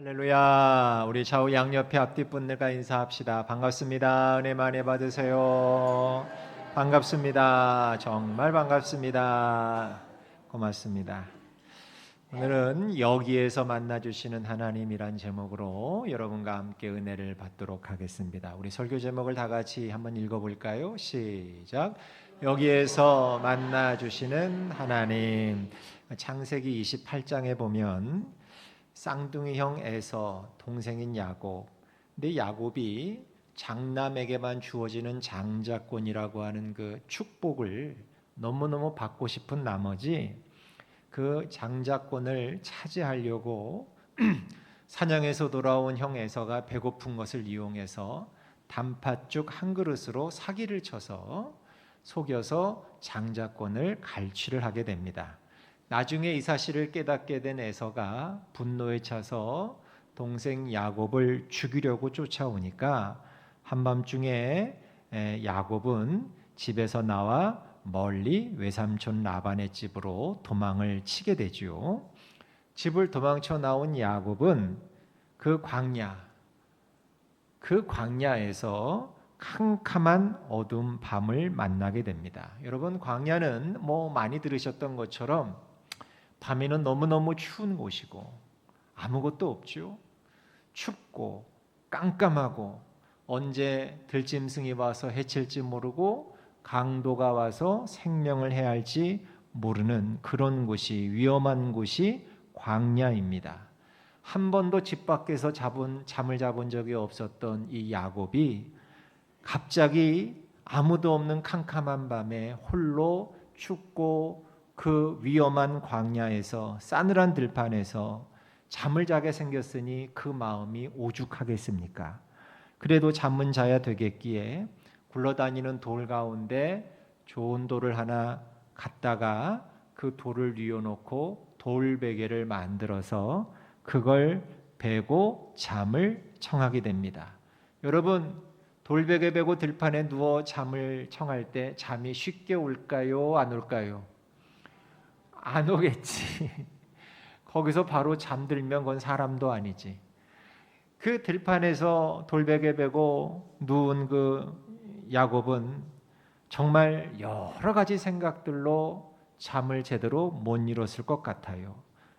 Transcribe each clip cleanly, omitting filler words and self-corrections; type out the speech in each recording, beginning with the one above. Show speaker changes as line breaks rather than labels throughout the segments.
할렐루야. 우리 좌우 양옆에 앞뒷분들과 인사합시다. 반갑습니다. 은혜 많이 받으세요. 반갑습니다. 정말 반갑습니다. 고맙습니다. 오늘은 여기에서 만나주시는 하나님이란 제목으로 여러분과 함께 은혜를 받도록 하겠습니다. 우리 설교 제목을 다 같이 한번 읽어볼까요? 시작. 여기에서 만나주시는 하나님. 창세기 28장에 보면 쌍둥이 형 에서, 동생인 야곱. 근데 야곱이 장남에게만 주어지는 장자권이라고 하는 그 축복을 너무너무 받고 싶은 나머지 그 장자권을 차지하려고 사냥에서 돌아온 형 에서가 배고픈 것을 이용해서 단팥죽 한 그릇으로 사기를 쳐서 속여서 장자권을 갈취를 하게 됩니다. 나중에 이 사실을 깨닫게 된 에서가 분노에 차서 동생 야곱을 죽이려고 쫓아오니까 한밤중에 야곱은 집에서 나와 멀리 외삼촌 라반의 집으로 도망을 치게 되죠. 집을 도망쳐 나온 야곱은 그 광야에서 캄캄한 어두운 밤을 만나게 됩니다. 여러분, 광야는 많이 들으셨던 것처럼 밤에는 너무너무 추운 곳이고 아무것도 없죠. 춥고 깜깜하고 언제 들짐승이 와서 해칠지 모르고 강도가 와서 생명을 해할지 모르는 그런 곳이, 위험한 곳이 광야입니다. 한 번도 집 밖에서 잠을 자본 적이 없었던 이 야곱이 갑자기 아무도 없는 캄캄한 밤에 홀로 춥고 그 위험한 광야에서, 싸늘한 들판에서 잠을 자게 생겼으니 그 마음이 오죽하겠습니까? 그래도 잠은 자야 되겠기에 굴러다니는 돌 가운데 좋은 돌을 하나 갖다가 그 돌을 뉘어놓고 돌베개를 만들어서 그걸 베고 잠을 청하게 됩니다. 여러분, 돌베개 베고 들판에 누워 잠을 청할 때 잠이 쉽게 올까요? 안 올까요? 안 오겠지. 거기서 바로 잠들면 그건 사람도 아니지. 그 들판에서 돌베개 베고 누운 그 야곱은 정말 여러 가지 생각들로 잠을 제대로 못 이뤘을 것 같아요.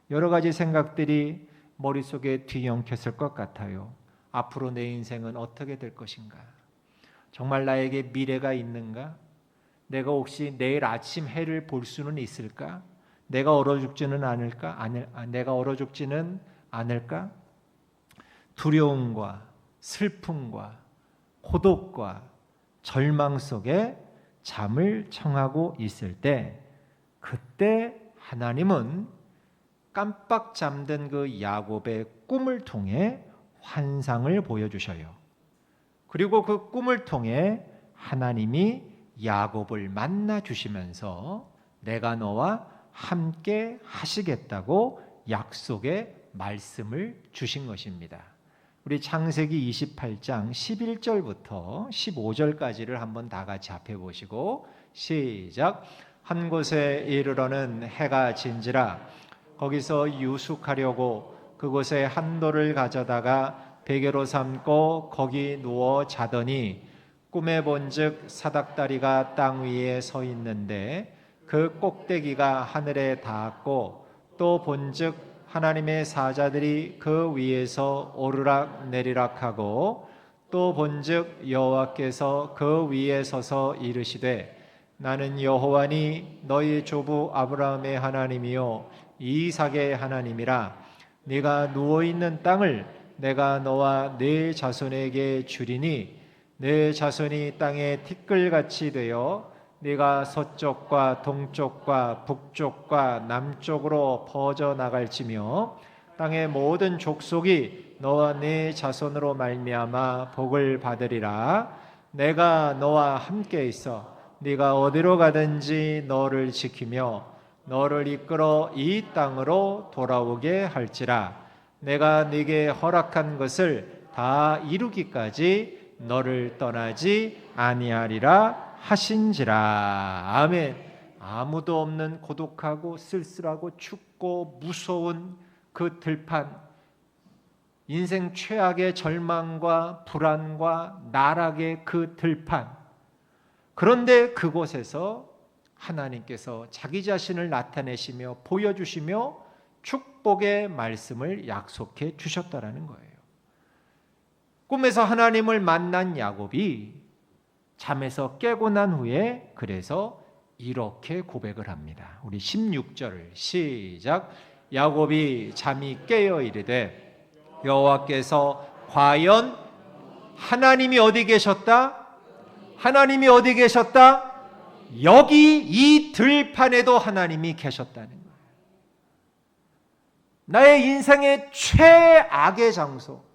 여러 가지 생각들이 머릿속에 뒤엉켰을 것 같아요. 앞으로 내 인생은 어떻게 될 것인가? 정말 나에게 미래가 있는가? 내가 혹시 내일 아침 해를 볼 수는 있을까? 내가 얼어 죽지는 않을까? 내가 얼어 죽지는 않을까? 두려움과 슬픔과 고독과 절망 속에 잠을 청하고 있을 때, 그때 하나님은 깜빡 잠든 그 야곱의 꿈을 통해 환상을 보여주셔요. 그리고 그 꿈을 통해 하나님이 야곱을 만나 주시면서 내가 너와 함께 하시겠다고 약속의 말씀을 주신 것입니다. 우리 창세기 28장 11절부터 15절까지를 한번 다 같이 합해 보시고 시작. 한 곳에 이르러는 해가 진지라 거기서 유숙하려고 그곳에 한 돌을 가져다가 베개로 삼고 거기 누워 자더니 꿈에 본즉 사닥다리가 땅 위에 서 있는데 그 꼭대기가 하늘에 닿았고 또 본즉 하나님의 사자들이 그 위에서 오르락 내리락 하고 또 본즉 여호와께서 그 위에 서서 이르시되 나는 여호와니 너희 조부 아브라함의 하나님이요 이삭의 하나님이라. 네가 누워있는 땅을 내가 너와 네 자손에게 주리니 네 자손이 땅에 티끌같이 되어 네가 서쪽과 동쪽과 북쪽과 남쪽으로 퍼져나갈지며 땅의 모든 족속이 너와 네 자손으로 말미암아 복을 받으리라. 내가 너와 함께 있어 네가 어디로 가든지 너를 지키며 너를 이끌어 이 땅으로 돌아오게 할지라. 내가 네게 허락한 것을 다 이루기까지 너를 떠나지 아니하리라 하신지라. 아멘. 아무도 없는 고독하고 쓸쓸하고 춥고 무서운 그 들판, 인생 최악의 절망과 불안과 나락의 그 들판, 그런데 그곳에서 하나님께서 자기 자신을 나타내시며 보여주시며 축복의 말씀을 약속해 주셨다라는 거예요. 꿈에서 하나님을 만난 야곱이 잠에서 깨고 난 후에 그래서 이렇게 고백을 합니다. 우리 16절 시작. 야곱이 잠이 깨어 이르되 여호와께서 과연 하나님이 어디 계셨다? 하나님이 어디 계셨다? 여기 이 들판에도 하나님이 계셨다는 거예요. 나의 인생의 최악의 장소,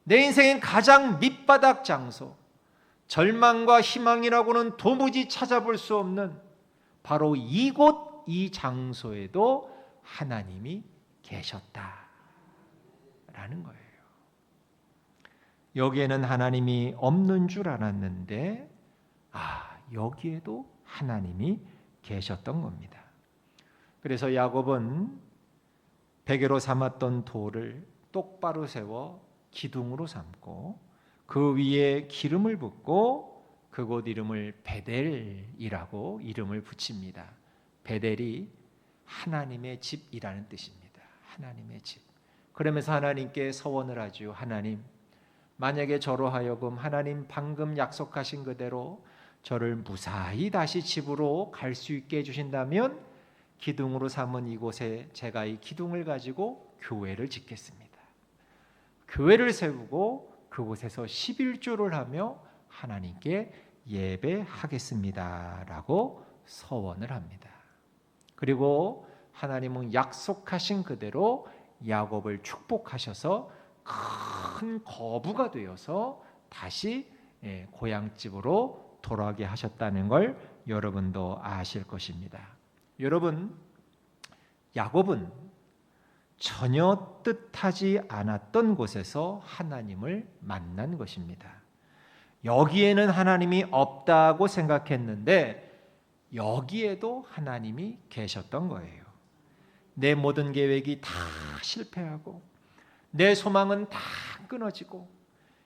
내 인생의 가장 밑바닥 장소, 절망과 희망이라고는 도무지 찾아볼 수 없는 바로 이곳 이 장소에도 하나님이 계셨다라는 거예요. 여기에는 하나님이 없는 줄 알았는데 여기에도 하나님이 계셨던 겁니다. 그래서 야곱은 베개로 삼았던 돌을 똑바로 세워 기둥으로 삼고 그 위에 기름을 붓고 그곳 이름을 베델이라고 이름을 붙입니다. 베델이 하나님의 집이라는 뜻입니다. 하나님의 집. 그러면서 하나님께 서원을 하죠. 하나님, 만약에 저로 하여금 하나님 방금 약속하신 그대로 저를 무사히 다시 집으로 갈 수 있게 해주신다면 기둥으로 삼은 이곳에 제가 이 기둥을 가지고 교회를 짓겠습니다. 교회를 세우고 그곳에서 11조를 하며 하나님께 예배하겠습니다 라고 서원을 합니다. 그리고 하나님은 약속하신 그대로 야곱을 축복하셔서 큰 거부가 되어서 다시 고향집으로 돌아가게 하셨다는 걸 여러분도 아실 것입니다. 여러분, 야곱은 전혀 뜻하지 않았던 곳에서 하나님을 만난 것입니다. 여기에는 하나님이 없다고 생각했는데 여기에도 하나님이 계셨던 거예요. 내 모든 계획이 다 실패하고 내 소망은 다 끊어지고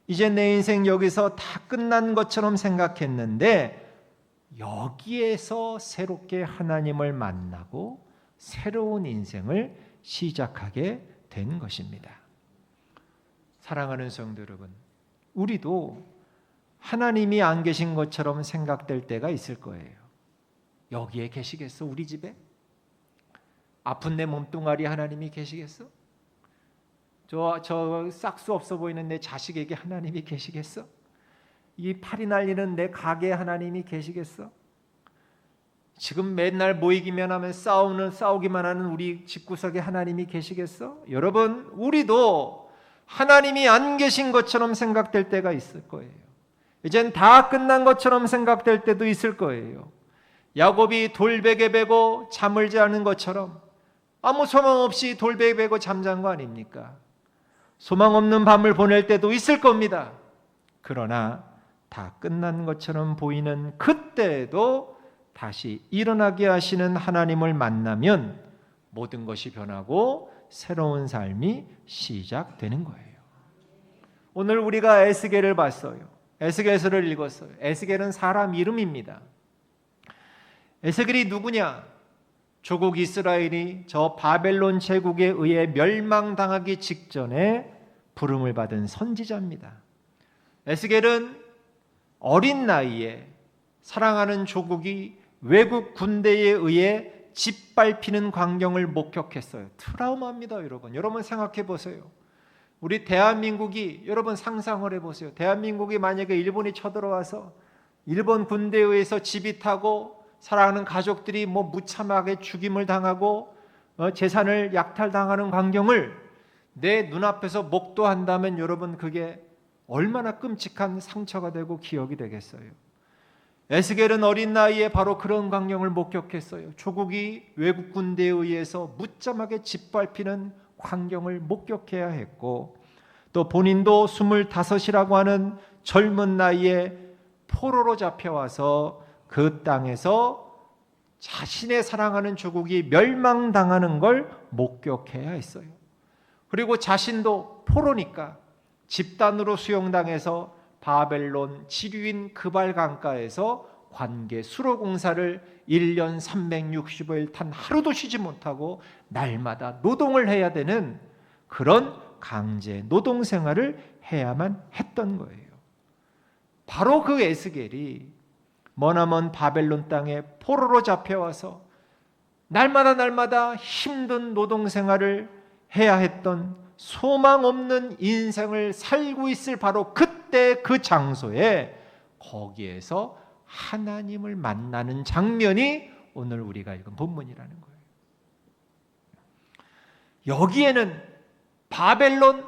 이제 내 인생 여기서 다 끝난 것처럼 생각했는데 여기에서 새롭게 하나님을 만나고 새로운 인생을 시작하게 된 것입니다. 사랑하는 성도 여러분, 우리도 하나님이 안 계신 것처럼 생각될 때가 있을 거예요. 여기에 계시겠어? 우리 집에? 아픈 내 몸뚱아리 하나님이 계시겠어? 저 싹수 없어 보이는 내 자식에게 하나님이 계시겠어? 이 팔이 날리는 내 가게에 하나님이 계시겠어? 지금 맨날 모이기만 하면 싸우기만 하는 우리 집구석에 하나님이 계시겠어? 여러분, 우리도 하나님이 안 계신 것처럼 생각될 때가 있을 거예요. 이젠 다 끝난 것처럼 생각될 때도 있을 거예요. 야곱이 돌베개 베고 잠을 자는 것처럼 아무 소망 없이 돌베개 베고 잠잔 거 아닙니까? 소망 없는 밤을 보낼 때도 있을 겁니다. 그러나 다 끝난 것처럼 보이는 그때에도 다시 일어나게 하시는 하나님을 만나면 모든 것이 변하고 새로운 삶이 시작되는 거예요. 오늘 우리가 에스겔을 봤어요. 에스겔서를 읽었어요. 에스겔은 사람 이름입니다. 에스겔이 누구냐? 조국 이스라엘이 저 바벨론 제국에 의해 멸망당하기 직전에 부름을 받은 선지자입니다. 에스겔은 어린 나이에 사랑하는 조국이 외국 군대에 의해 짓밟히는 광경을 목격했어요. 트라우마입니다, 여러분. 여러분 생각해 보세요. 우리 대한민국이, 여러분 상상을 해보세요. 대한민국이 만약에 일본이 쳐들어와서 일본 군대에 의해서 집이 타고 사랑하는 가족들이 무참하게 죽임을 당하고 재산을 약탈당하는 광경을 내 눈앞에서 목도한다면 여러분 그게 얼마나 끔찍한 상처가 되고 기억이 되겠어요. 에스겔은 어린 나이에 바로 그런 광경을 목격했어요. 조국이 외국 군대에 의해서 무참하게 짓밟히는 광경을 목격해야 했고 또 본인도 25이라고 하는 젊은 나이에 포로로 잡혀와서 그 땅에서 자신의 사랑하는 조국이 멸망당하는 걸 목격해야 했어요. 그리고 자신도 포로니까 집단으로 수용당해서 바벨론 지류인 그발 강가에서 관계 수로 공사를 1년 365일 단 하루도 쉬지 못하고 날마다 노동을 해야 되는 그런 강제 노동 생활을 해야만 했던 거예요. 바로 그 에스겔이 머나먼 바벨론 땅에 포로로 잡혀와서 날마다 힘든 노동 생활을 해야 했던 소망 없는 인생을 살고 있을 바로 그때 그 장소에 거기에서 하나님을 만나는 장면이 오늘 우리가 읽은 본문이라는 거예요. 여기에는 바벨론,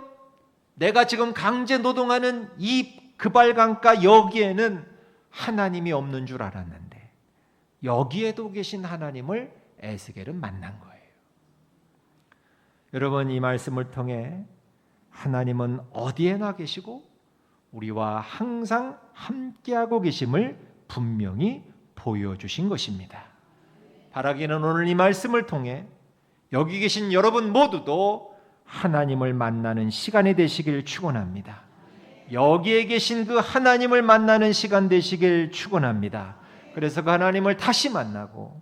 내가 지금 강제 노동하는 이 그발강가 여기에는 하나님이 없는 줄 알았는데 여기에도 계신 하나님을 에스겔은 만난 거예요. 여러분, 이 말씀을 통해 하나님은 어디에나 계시고 우리와 항상 함께하고 계심을 분명히 보여주신 것입니다. 바라기는 오늘 이 말씀을 통해 여기 계신 여러분 모두도 하나님을 만나는 시간이 되시길 축원합니다. 여기에 계신 그 하나님을 만나는 시간 되시길 축원합니다. 그래서 그 하나님을 다시 만나고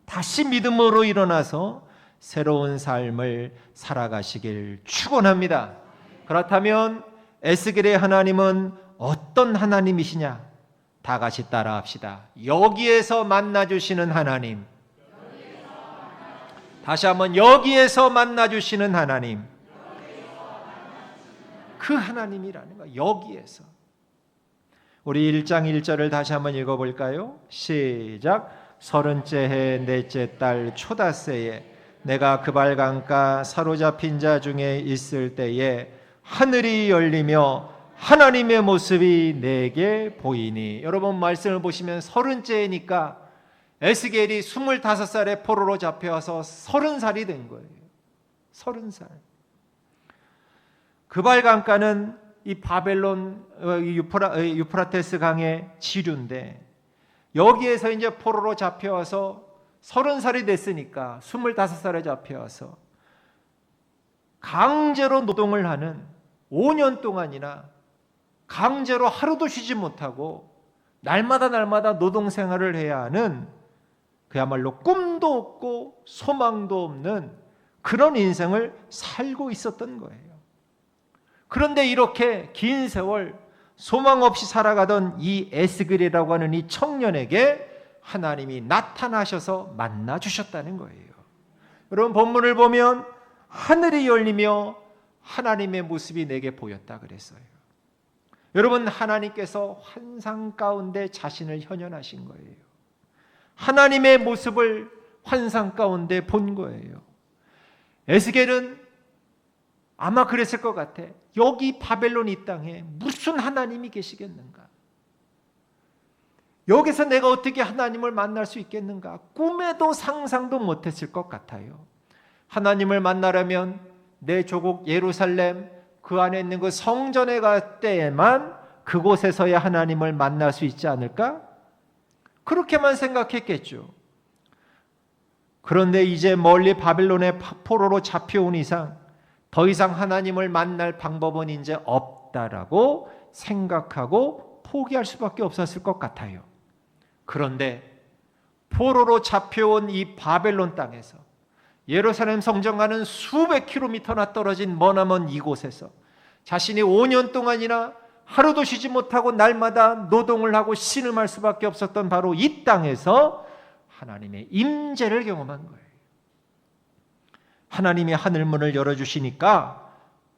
다시 믿음으로 일어나서 새로운 삶을 살아가시길 축원합니다. 그렇다면 에스겔의 하나님은 어떤 하나님이시냐? 다 같이 따라합시다. 여기에서 만나주시는 하나님. 다시 한번 여기에서 만나주시는 하나님. 그 하나님이라는 거. 여기에서. 우리 1장 1절을 다시 한번 읽어볼까요? 시작. 30째 해 넷째 달 초닷새에 내가 그발강가 사로잡힌 자 중에 있을 때에 하늘이 열리며 하나님의 모습이 내게 보이니. 여러분, 말씀을 보시면 30째니까 에스겔이 25살에 포로로 잡혀와서 30살이 된 거예요. 30살. 그발강가는 이 바벨론 유프라테스 강의 지류인데 여기에서 이제 포로로 잡혀와서 30살이 됐으니까 25살에 잡혀와서 강제로 노동을 하는 5년 동안이나 강제로 하루도 쉬지 못하고 날마다 노동 생활을 해야 하는 그야말로 꿈도 없고 소망도 없는 그런 인생을 살고 있었던 거예요. 그런데 이렇게 긴 세월 소망 없이 살아가던 이 에스겔이라고 하는 이 청년에게 하나님이 나타나셔서 만나 주셨다는 거예요. 여러분, 본문을 보면 하늘이 열리며 하나님의 모습이 내게 보였다 그랬어요. 여러분, 하나님께서 환상 가운데 자신을 현현하신 거예요. 하나님의 모습을 환상 가운데 본 거예요. 에스겔은 아마 그랬을 것 같아. 여기 바벨론 이 땅에 무슨 하나님이 계시겠는가? 여기서 내가 어떻게 하나님을 만날 수 있겠는가? 꿈에도 상상도 못했을 것 같아요. 하나님을 만나려면 내 조국 예루살렘 그 안에 있는 그 성전에 갈 때에만 그곳에서야 하나님을 만날 수 있지 않을까? 그렇게만 생각했겠죠. 그런데 이제 멀리 바벨론의 포로로 잡혀온 이상 더 이상 하나님을 만날 방법은 이제 없다라고 생각하고 포기할 수밖에 없었을 것 같아요. 그런데 포로로 잡혀온 이 바벨론 땅에서 예루살렘 성전과는 수백 킬로미터나 떨어진 머나먼 이곳에서 자신이 5년 동안이나 하루도 쉬지 못하고 날마다 노동을 하고 신음할 수밖에 없었던 바로 이 땅에서 하나님의 임재를 경험한 거예요. 하나님이 하늘문을 열어주시니까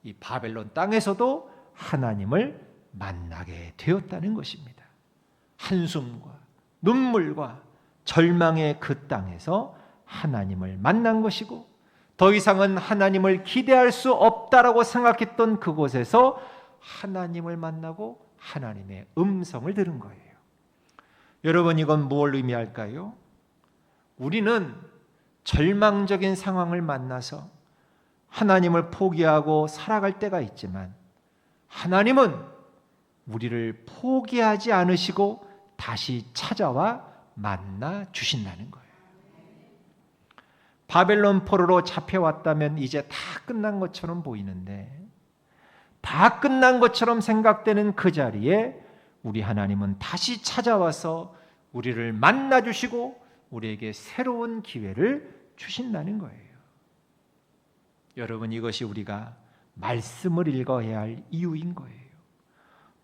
이 바벨론 땅에서도 하나님을 만나게 되었다는 것입니다. 한숨과 눈물과 절망의 그 땅에서 하나님을 만난 것이고 더 이상은 하나님을 기대할 수 없다라고 생각했던 그곳에서 하나님을 만나고 하나님의 음성을 들은 거예요. 여러분, 이건 뭘 의미할까요? 우리는 절망적인 상황을 만나서 하나님을 포기하고 살아갈 때가 있지만 하나님은 우리를 포기하지 않으시고 다시 찾아와 만나 주신다는 거예요. 바벨론 포로로 잡혀왔다면 이제 다 끝난 것처럼 보이는데, 다 끝난 것처럼 생각되는 그 자리에 우리 하나님은 다시 찾아와서 우리를 만나주시고 우리에게 새로운 기회를 주신다는 거예요. 여러분, 이것이 우리가 말씀을 읽어야 할 이유인 거예요.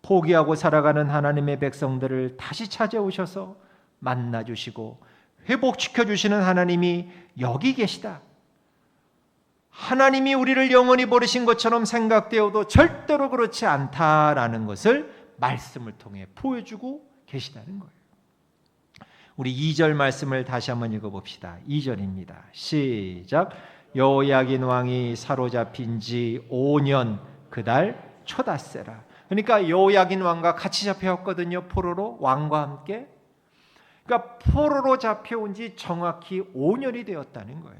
포기하고 살아가는 하나님의 백성들을 다시 찾아오셔서 만나주시고 회복시켜주시는 하나님이 여기 계시다. 하나님이 우리를 영원히 버리신 것처럼 생각되어도 절대로 그렇지 않다라는 것을 말씀을 통해 보여주고 계시다는 거예요. 우리 2절 말씀을 다시 한번 읽어봅시다. 2절입니다. 시작. 여호야긴 왕이 사로잡힌 지 5년 그달 초닷새라. 그러니까 여호야긴 왕과 같이 잡혀왔거든요. 포로로, 왕과 함께. 그러니까 포로로 잡혀온 지 정확히 5년이 되었다는 거예요.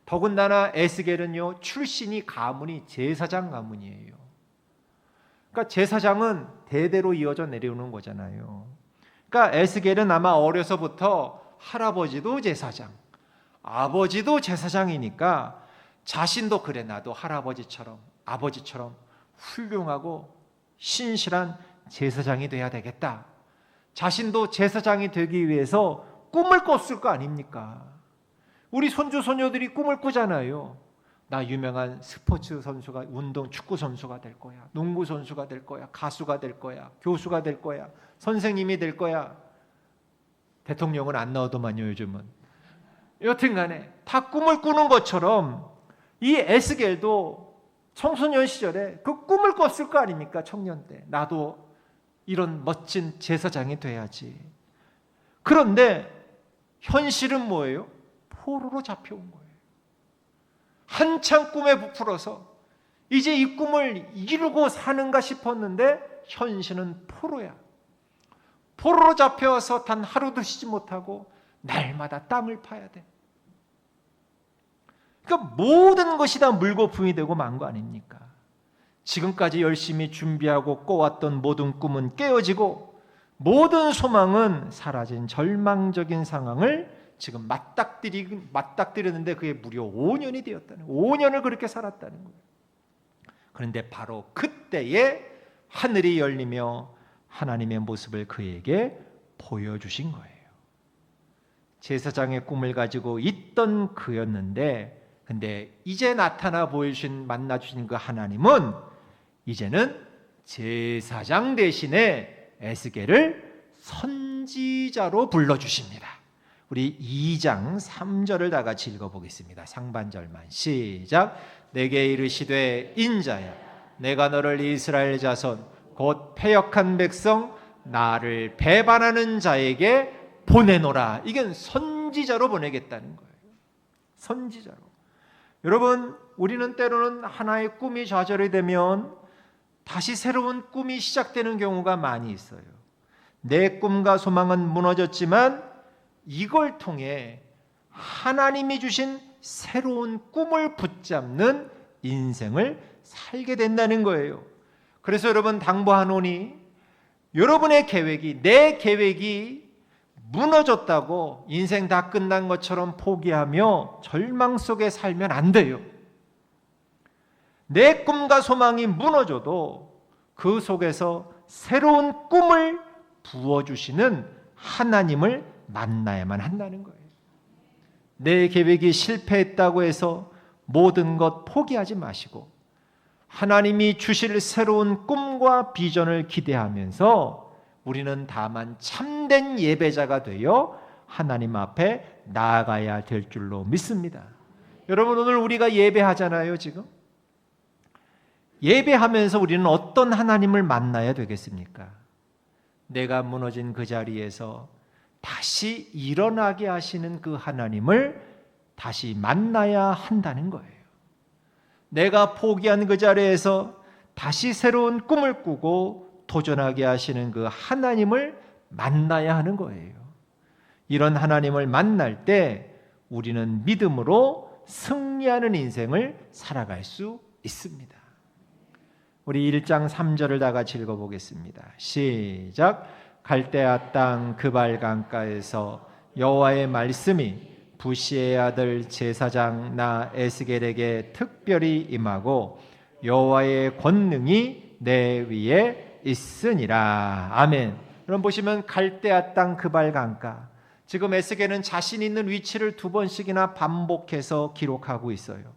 더군다나 에스겔은요, 출신이 가문이 제사장 가문이에요. 그러니까 제사장은 대대로 이어져 내려오는 거잖아요. 그러니까 에스겔은 아마 어려서부터 할아버지도 제사장, 아버지도 제사장이니까 자신도 그래, 나도 할아버지처럼 아버지처럼 훌륭하고 신실한 제사장이 돼야 되겠다. 자신도 제사장이 되기 위해서 꿈을 꿨을 거 아닙니까? 우리 손주 손녀들이 꿈을 꾸잖아요. 나 유명한 스포츠 선수가, 운동 축구 선수가 될 거야, 농구 선수가 될 거야, 가수가 될 거야, 교수가 될 거야, 선생님이 될 거야. 대통령은 안 나오더만요, 요즘은. 여튼간에 다 꿈을 꾸는 것처럼 이 에스겔도 청소년 시절에 그 꿈을 꿨을 거 아닙니까? 청년 때 나도 이런 멋진 제사장이 돼야지. 그런데 현실은 뭐예요? 포로로 잡혀온 거예요. 한창 꿈에 부풀어서 이제 이 꿈을 이루고 사는가 싶었는데 현실은 포로야. 포로로 잡혀와서 단 하루도 쉬지 못하고 날마다 땅을 파야 돼. 그러니까 모든 것이 다 물거품이 되고 만 거 아닙니까? 지금까지 열심히 준비하고 꿔왔던 모든 꿈은 깨어지고 모든 소망은 사라진 절망적인 상황을 지금 맞닥뜨리는데 그게 무려 5년이 되었다는 거예요. 5년을 그렇게 살았다는 거예요. 그런데 바로 그때에 하늘이 열리며 하나님의 모습을 그에게 보여주신 거예요. 제사장의 꿈을 가지고 있던 그였는데, 근데 이제 나타나 보여주신, 만나주신 그 하나님은 이제는 제사장 대신에 에스겔을 선지자로 불러주십니다. 우리 2장 3절을 다 같이 읽어보겠습니다. 상반절만 시작. 내게 이르시되 인자야, 내가 너를 이스라엘 자손 곧 패역한 백성 나를 배반하는 자에게 보내노라. 이건 선지자로 보내겠다는 거예요. 선지자로. 여러분, 우리는 때로는 하나의 꿈이 좌절이 되면 다시 새로운 꿈이 시작되는 경우가 많이 있어요. 내 꿈과 소망은 무너졌지만 이걸 통해 하나님이 주신 새로운 꿈을 붙잡는 인생을 살게 된다는 거예요. 그래서 여러분, 당부하노니 여러분의 계획이, 내 계획이 무너졌다고 인생 다 끝난 것처럼 포기하며 절망 속에 살면 안 돼요. 내 꿈과 소망이 무너져도 그 속에서 새로운 꿈을 부어주시는 하나님을 만나야만 한다는 거예요. 내 계획이 실패했다고 해서 모든 것 포기하지 마시고 하나님이 주실 새로운 꿈과 비전을 기대하면서 우리는 다만 참된 예배자가 되어 하나님 앞에 나아가야 될 줄로 믿습니다. 여러분, 오늘 우리가 예배하잖아요. 지금 예배하면서 우리는 어떤 하나님을 만나야 되겠습니까? 내가 무너진 그 자리에서 다시 일어나게 하시는 그 하나님을 다시 만나야 한다는 거예요. 내가 포기한 그 자리에서 다시 새로운 꿈을 꾸고 도전하게 하시는 그 하나님을 만나야 하는 거예요. 이런 하나님을 만날 때 우리는 믿음으로 승리하는 인생을 살아갈 수 있습니다. 우리 1장 3절을 다 같이 읽어보겠습니다. 시작. 갈대아 땅 그발 강가에서 여호와의 말씀이 부시의 아들 제사장 나 에스겔에게 특별히 임하고 여호와의 권능이 내 위에 있으니라. 아멘. 여러분 보시면 갈대아 땅 그발 강가, 지금 에스겔은 자신 있는 위치를 2번씩이나 반복해서 기록하고 있어요.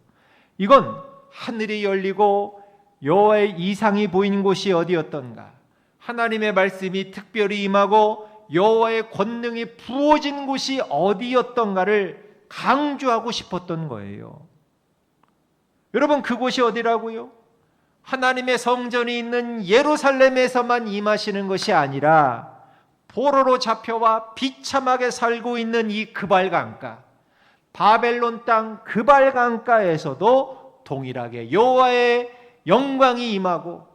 이건 하늘이 열리고 여호와의 이상이 보이는 곳이 어디였던가, 하나님의 말씀이 특별히 임하고 여호와의 권능이 부어진 곳이 어디였던가를 강조하고 싶었던 거예요. 여러분 그곳이 어디라고요? 하나님의 성전이 있는 예루살렘에서만 임하시는 것이 아니라 포로로 잡혀와 비참하게 살고 있는 이 그발 강가, 바벨론 땅 그발 강가에서도 동일하게 여호와의 영광이 임하고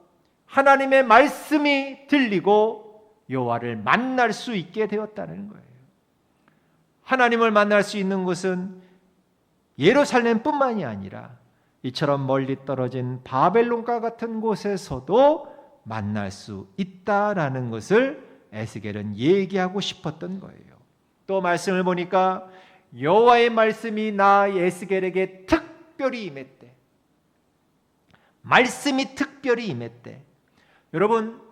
하나님의 말씀이 들리고 여호와를 만날 수 있게 되었다는 거예요. 하나님을 만날 수 있는 곳은 예루살렘뿐만이 아니라 이처럼 멀리 떨어진 바벨론과 같은 곳에서도 만날 수 있다라는 것을 에스겔은 얘기하고 싶었던 거예요. 또 말씀을 보니까 여호와의 말씀이 나 에스겔에게 특별히 임했대. 말씀이 특별히 임했대. 여러분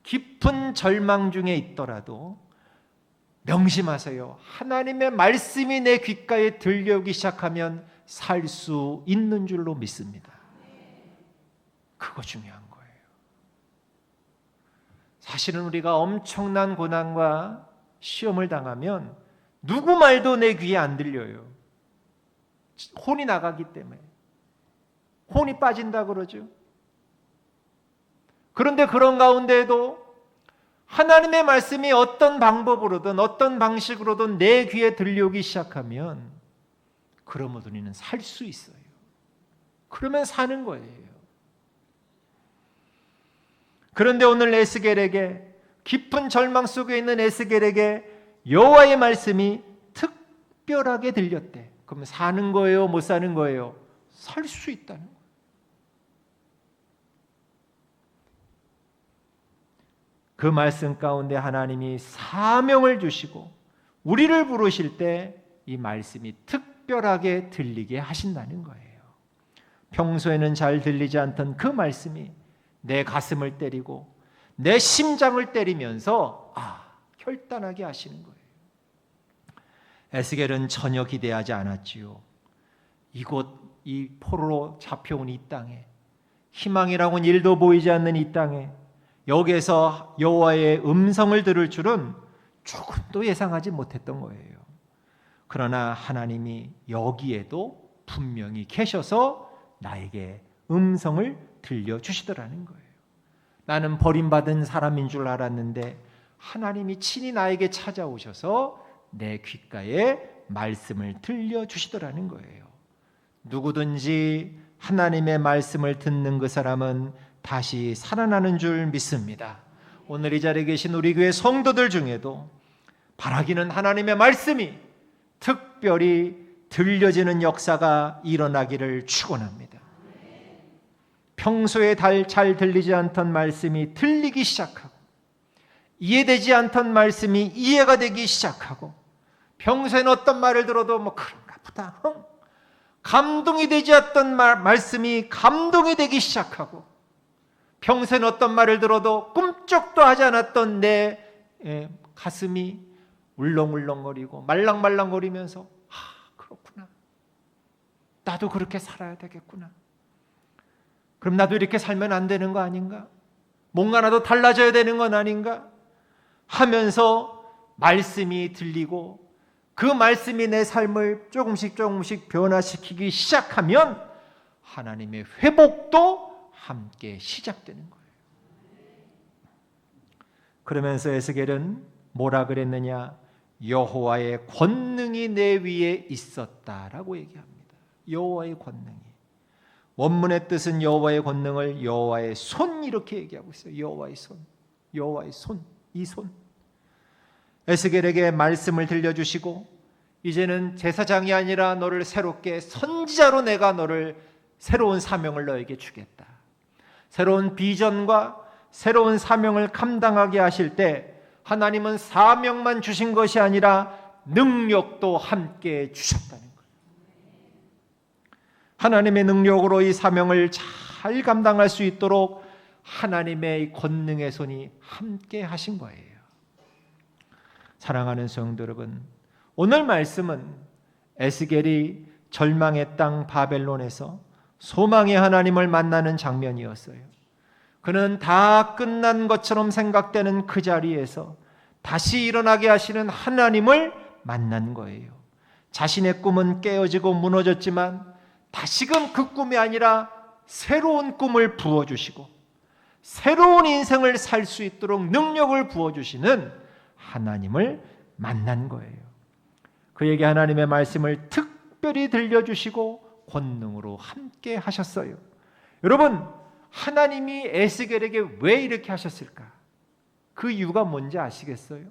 깊은 절망 중에 있더라도 명심하세요. 하나님의 말씀이 내 귓가에 들려오기 시작하면 살 수 있는 줄로 믿습니다. 그거 중요한 거예요. 사실은 우리가 엄청난 고난과 시험을 당하면 누구 말도 내 귀에 안 들려요. 혼이 나가기 때문에. 혼이 빠진다 그러죠. 그런데 그런 가운데에도 하나님의 말씀이 어떤 방법으로든 어떤 방식으로든 내 귀에 들려오기 시작하면 그러면 우리는 살 수 있어요. 그러면 사는 거예요. 그런데 오늘 에스겔에게, 깊은 절망 속에 있는 에스겔에게 여호와의 말씀이 특별하게 들렸대. 그러면 사는 거예요? 못 사는 거예요? 살 수 있다는 거예요. 그 말씀 가운데 하나님이 사명을 주시고 우리를 부르실 때 이 말씀이 특별하게 들리게 하신다는 거예요. 평소에는 잘 들리지 않던 그 말씀이 내 가슴을 때리고 내 심장을 때리면서 결단하게 하시는 거예요. 에스겔은 전혀 기대하지 않았지요. 이곳 이 포로로 잡혀온 이 땅에, 희망이라고는 일도 보이지 않는 이 땅에 여기에서 여호와의 음성을 들을 줄은 조금도 예상하지 못했던 거예요. 그러나 하나님이 여기에도 분명히 계셔서 나에게 음성을 들려주시더라는 거예요. 나는 버림받은 사람인 줄 알았는데 하나님이 친히 나에게 찾아오셔서 내 귓가에 말씀을 들려주시더라는 거예요. 누구든지 하나님의 말씀을 듣는 그 사람은 다시 살아나는 줄 믿습니다. 오늘 이 자리에 계신 우리 교회 성도들 중에도 바라기는 하나님의 말씀이 특별히 들려지는 역사가 일어나기를 축원합니다. 평소에 잘 들리지 않던 말씀이 들리기 시작하고, 이해되지 않던 말씀이 이해가 되기 시작하고, 평소에는 어떤 말을 들어도 그런가 보다, 감동이 되지 않던 말씀이 감동이 되기 시작하고, 평소에는 어떤 말을 들어도 꿈쩍도 하지 않았던 내 가슴이 울렁울렁거리고 말랑말랑거리면서 그렇구나, 나도 그렇게 살아야 되겠구나, 그럼 나도 이렇게 살면 안 되는 거 아닌가, 뭔가 나도 달라져야 되는 건 아닌가 하면서 말씀이 들리고 그 말씀이 내 삶을 조금씩 변화시키기 시작하면 하나님의 회복도 함께 시작되는 거예요. 그러면서 에스겔은 뭐라 그랬느냐? 여호와의 권능이 내 위에 있었다라고 얘기합니다. 여호와의 권능이. 원문의 뜻은 여호와의 권능을 여호와의 손 이렇게 얘기하고 있어요. 여호와의 손, 여호와의 손, 이 손. 에스겔에게 말씀을 들려주시고 이제는 제사장이 아니라 너를 새롭게 선지자로 내가 너를 새로운 사명을 너에게 주겠다. 새로운 비전과 새로운 사명을 감당하게 하실 때 하나님은 사명만 주신 것이 아니라 능력도 함께 주셨다는 거예요. 하나님의 능력으로 이 사명을 잘 감당할 수 있도록 하나님의 권능의 손이 함께 하신 거예요. 사랑하는 성도 여러분, 오늘 말씀은 에스겔이 절망의 땅 바벨론에서 소망의 하나님을 만나는 장면이었어요. 그는 다 끝난 것처럼 생각되는 그 자리에서 다시 일어나게 하시는 하나님을 만난 거예요. 자신의 꿈은 깨어지고 무너졌지만 다시금 그 꿈이 아니라 새로운 꿈을 부어주시고 새로운 인생을 살 수 있도록 능력을 부어주시는 하나님을 만난 거예요. 그에게 하나님의 말씀을 특별히 들려주시고 권능으로 함께 하셨어요. 여러분, 하나님이 에스겔에게 왜 이렇게 하셨을까? 그 이유가 뭔지 아시겠어요?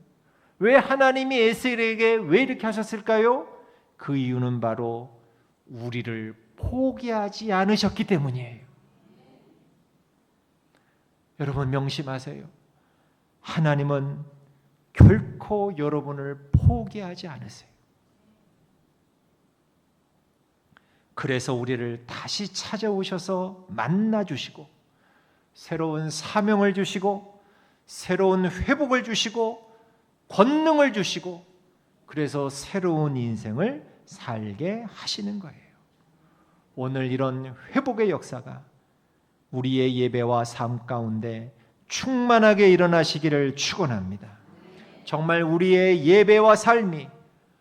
왜 하나님이 에스겔에게 왜 이렇게 하셨을까요? 그 이유는 바로 우리를 포기하지 않으셨기 때문이에요. 여러분 명심하세요. 하나님은 결코 여러분을 포기하지 않으세요. 그래서 우리를 다시 찾아오셔서 만나주시고 새로운 사명을 주시고 새로운 회복을 주시고 권능을 주시고 그래서 새로운 인생을 살게 하시는 거예요. 오늘 이런 회복의 역사가 우리의 예배와 삶 가운데 충만하게 일어나시기를 축원합니다. 정말 우리의 예배와 삶이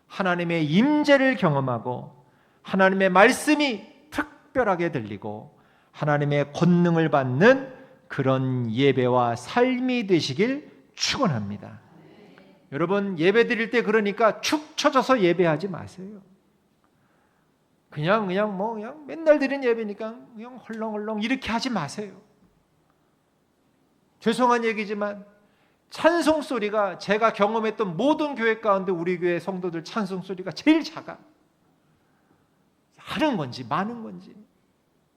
하나님의 임재를 경험하고 하나님의 말씀이 특별하게 들리고 하나님의 권능을 받는 그런 예배와 삶이 되시길 축원합니다. 여러분 예배 드릴 때 그러니까 축 처져서 예배하지 마세요. 그냥 맨날 드린 예배니까 그냥 헐렁헐렁 이렇게 하지 마세요. 죄송한 얘기지만 찬송 소리가 제가 경험했던 모든 교회 가운데 우리 교회 성도들 찬송 소리가 제일 작아. 하는 건지 많은 건지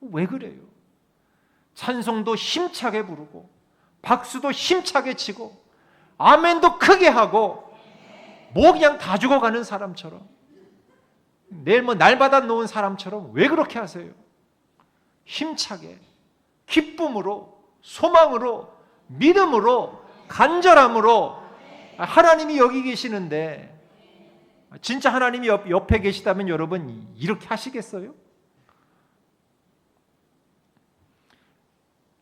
왜 그래요? 찬송도 힘차게 부르고 박수도 힘차게 치고 아멘도 크게 하고 뭐 그냥 다 죽어가는 사람처럼 내일 날받아 놓은 사람처럼 왜 그렇게 하세요? 힘차게 기쁨으로 소망으로 믿음으로 간절함으로 하나님이 여기 계시는데 진짜 하나님이 옆에 계시다면 여러분 이렇게 하시겠어요?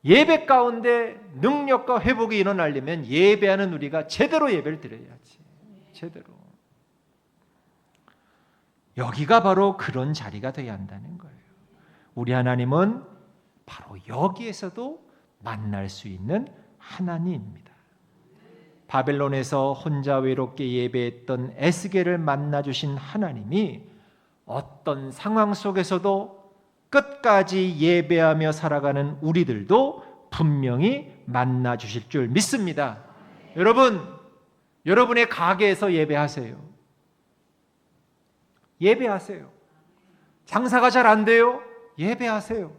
예배 가운데 능력과 회복이 일어나려면 예배하는 우리가 제대로 예배를 드려야지. 제대로. 여기가 바로 그런 자리가 되어야 한다는 거예요. 우리 하나님은 바로 여기에서도 만날 수 있는 하나님입니다. 바벨론에서 혼자 외롭게 예배했던 에스겔을 만나주신 하나님이 어떤 상황 속에서도 끝까지 예배하며 살아가는 우리들도 분명히 만나주실 줄 믿습니다. 여러분, 여러분의 가게에서 예배하세요. 예배하세요. 장사가 잘 안 돼요? 예배하세요.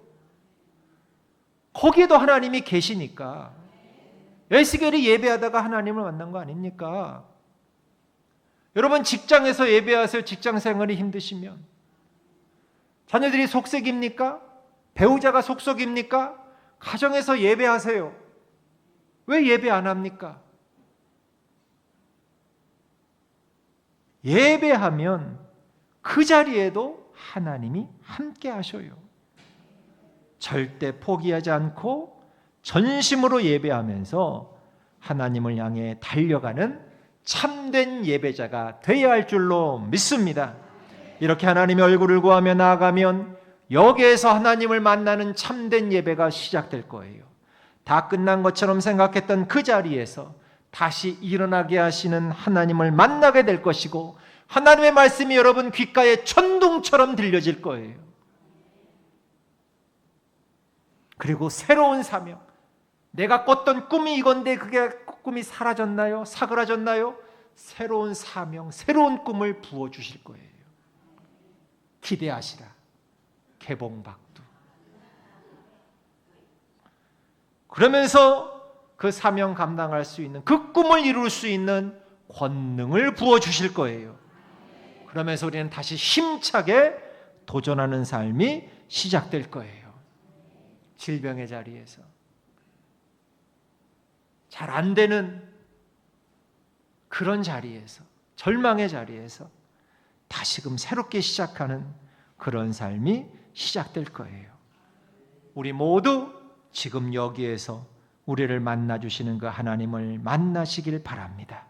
거기에도 하나님이 계시니까. 에스겔이 예배하다가 하나님을 만난 거 아닙니까? 여러분 직장에서 예배하세요. 직장 생활이 힘드시면. 자녀들이 속색입니까? 배우자가 속속입니까? 가정에서 예배하세요. 왜 예배 안 합니까? 예배하면 그 자리에도 하나님이 함께 하셔요. 절대 포기하지 않고 전심으로 예배하면서 하나님을 향해 달려가는 참된 예배자가 되어야 할 줄로 믿습니다. 이렇게 하나님의 얼굴을 구하며 나아가면 여기에서 하나님을 만나는 참된 예배가 시작될 거예요. 다 끝난 것처럼 생각했던 그 자리에서 다시 일어나게 하시는 하나님을 만나게 될 것이고 하나님의 말씀이 여러분 귓가에 천둥처럼 들려질 거예요. 그리고 새로운 사명, 내가 꿨던 꿈이 이건데 그게 꿈이 사라졌나요? 사그라졌나요? 새로운 사명, 새로운 꿈을 부어주실 거예요. 기대하시라. 개봉박두. 그러면서 그 사명 감당할 수 있는 그 꿈을 이룰 수 있는 권능을 부어주실 거예요. 그러면서 우리는 다시 힘차게 도전하는 삶이 시작될 거예요. 질병의 자리에서, 잘 안 되는 그런 자리에서, 절망의 자리에서 다시금 새롭게 시작하는 그런 삶이 시작될 거예요. 우리 모두 지금 여기에서 우리를 만나주시는 그 하나님을 만나시길 바랍니다.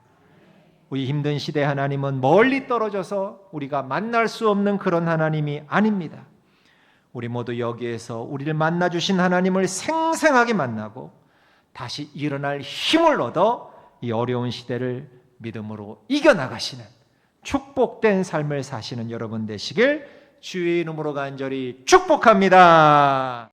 우리 힘든 시대 하나님은 멀리 떨어져서 우리가 만날 수 없는 그런 하나님이 아닙니다. 우리 모두 여기에서 우리를 만나주신 하나님을 생생하게 만나고 다시 일어날 힘을 얻어 이 어려운 시대를 믿음으로 이겨나가시는 축복된 삶을 사시는 여러분 되시길 주의 이름으로 간절히 축복합니다.